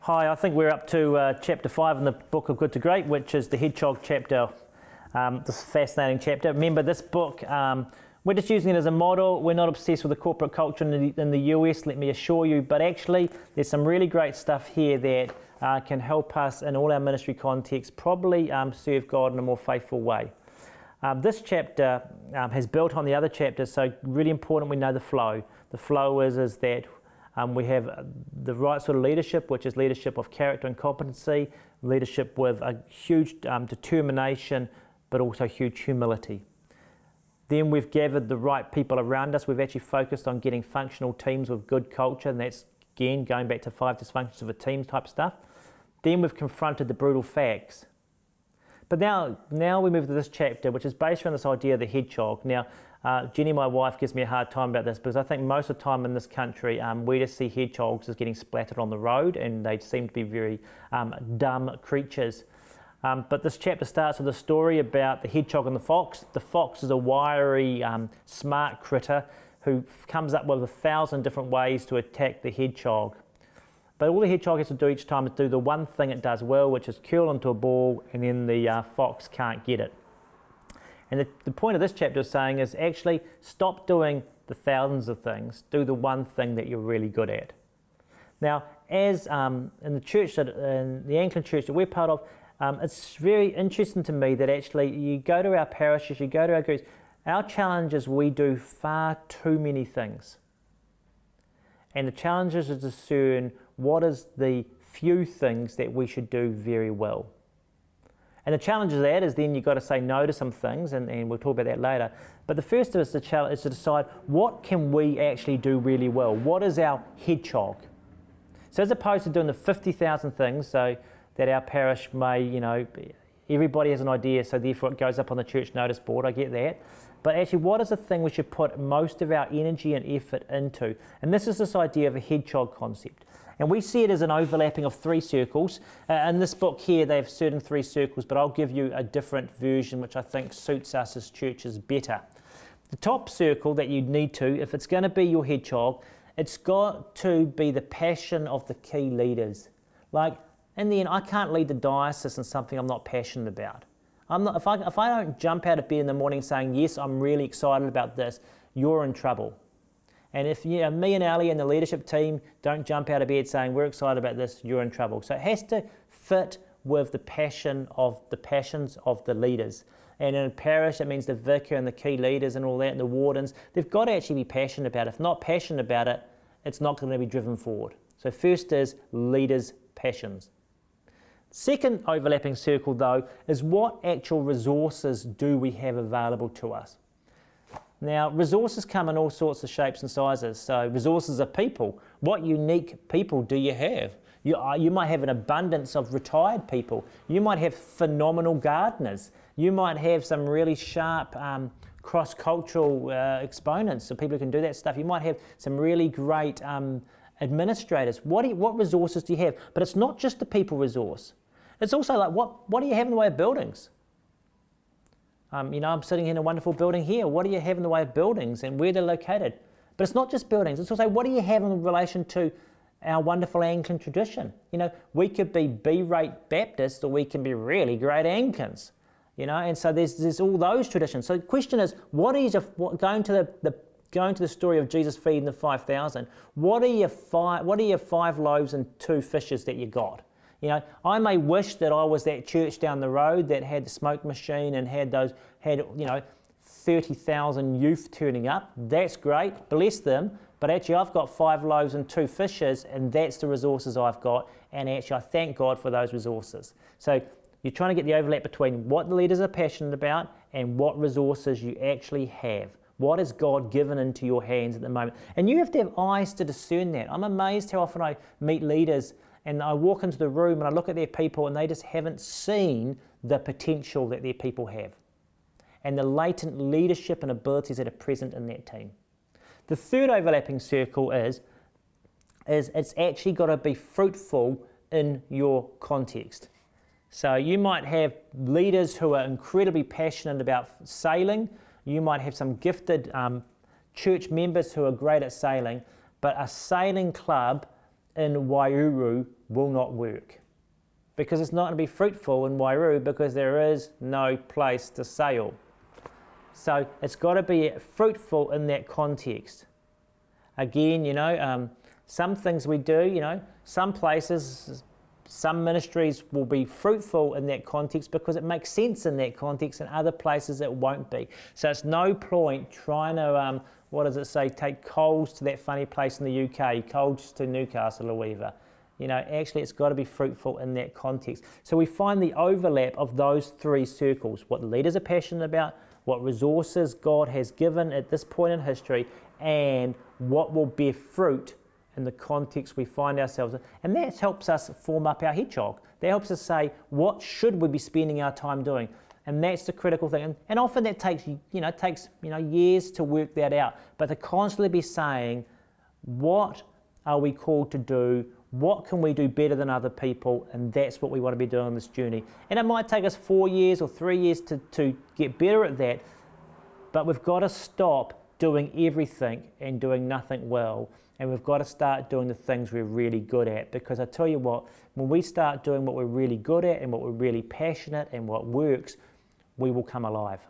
Hi, I think we're up to chapter 5 in the book of Good to Great, which is the Hedgehog chapter. This fascinating chapter. Remember, this book, we're just using it as a model. We're not obsessed with the corporate culture in the US, let me assure you, but actually there's some really great stuff here that can help us in all our ministry contexts probably serve God in a more faithful way. This chapter has built on the other chapters, so really important we know the flow. The flow is that we have the right sort of leadership, which is leadership of character and competency, leadership with a huge determination, but also huge humility. Then we've gathered the right people around us. We've actually focused on getting functional teams with good culture, and that's, again, going back to 5 dysfunctions of a team type stuff. Then we've confronted the brutal facts. But now we move to this chapter, which is based around this idea of the hedgehog. Now, Jenny, my wife, gives me a hard time about this because I think most of the time in this country we just see hedgehogs as getting splattered on the road, and they seem to be very dumb creatures. But this chapter starts with a story about the hedgehog and the fox. The fox is a wiry, smart critter who comes up with 1,000 different ways to attack the hedgehog. But all the hedgehog has to do each time is do the one thing it does well, which is curl into a ball, and then the fox can't get it. And the point of this chapter is saying is actually stop doing the thousands of things, do the one thing that you're really good at. Now, as in the church, in the Anglican church that we're part of, it's very interesting to me that actually you go to our parishes, you go to our groups, our challenge is we do far too many things. And the challenge is to discern what is the few things that we should do very well. And the challenge of that is then you've got to say no to some things, and we'll talk about that later. But the first is the challenge is to decide what can we actually do really well. What is our hedgehog? So as opposed to doing the 50,000 things, so that our parish may, everybody has an idea, so therefore it goes up on the church notice board, I get that. But actually, what is the thing we should put most of our energy and effort into? And this is this idea of a hedgehog concept. And we see it as an overlapping of 3 circles. In this book here, they have certain 3 circles, but I'll give you a different version which I think suits us as churches better. The top circle that you need to, if it's going to be your hedgehog, it's got to be the passion of the key leaders. Like, in the end, I can't lead the diocese in something I'm not passionate about. If I don't jump out of bed in the morning saying, yes, I'm really excited about this, you're in trouble. And if me and Ali and the leadership team don't jump out of bed saying, we're excited about this, you're in trouble. So it has to fit with the passions of the leaders. And in a parish, it means the vicar and the key leaders and all that, and the wardens, they've got to actually be passionate about it. If not passionate about it, it's not going to be driven forward. So first is leaders' passions. Second overlapping circle, though, is what actual resources do we have available to us? Now, resources come in all sorts of shapes and sizes. So resources are people. What unique people do you have? You might have an abundance of retired people. You might have phenomenal gardeners. You might have some really sharp cross-cultural exponents, so people who can do that stuff. You might have some really great administrators. What resources do you have? But it's not just the people resource. It's also like, what do you have in the way of buildings? I'm sitting in a wonderful building here. What do you have in the way of buildings and where they're located? But it's not just buildings. It's also, what do you have in relation to our wonderful Anglican tradition? We could be B-rate Baptists, or we can be really great Anglicans. And so there's all those traditions. So the question is, going to the story of Jesus feeding the 5,000, what are your 5 loaves and 2 fishes that you got? I may wish that I was that church down the road that had the smoke machine and had 30,000 youth turning up. That's great, bless them. But actually, I've got 5 loaves and 2 fishes, and that's the resources I've got. And actually, I thank God for those resources. So you're trying to get the overlap between what the leaders are passionate about and what resources you actually have. What has God given into your hands at the moment? And you have to have eyes to discern that. I'm amazed how often I meet leaders and I walk into the room and I look at their people and they just haven't seen the potential that their people have and the latent leadership and abilities that are present in that team. The third overlapping circle is it's actually got to be fruitful in your context. So you might have leaders who are incredibly passionate about sailing. You might have some gifted church members who are great at sailing, but a sailing club in Wairuru will not work. Because it's not going to be fruitful in Wairau because there is no place to sail. So it's got to be fruitful in that context. Again, you know, some things we do, you know, some places, some ministries will be fruitful in that context because it makes sense in that context, and other places it won't be. So it's no point trying to, what does it say, take coals to that funny place in the UK, coals to Newcastle or whatever. You know, actually it's got to be fruitful in that context. So we find the overlap of those three circles, what the leaders are passionate about, what resources God has given at this point in history, and what will bear fruit in the context we find ourselves in. And that helps us form up our hedgehog. That helps us say, what should we be spending our time doing? And that's the critical thing. And often that takes years to work that out. But to constantly be saying, what are we called to do? What can we do better than other people? And that's what we want to be doing on this journey. And it might take us 4 years or 3 years to get better at that. But we've got to stop doing everything and doing nothing well. And we've got to start doing the things we're really good at. Because I tell you what, when we start doing what we're really good at and what we're really passionate and what works, we will come alive.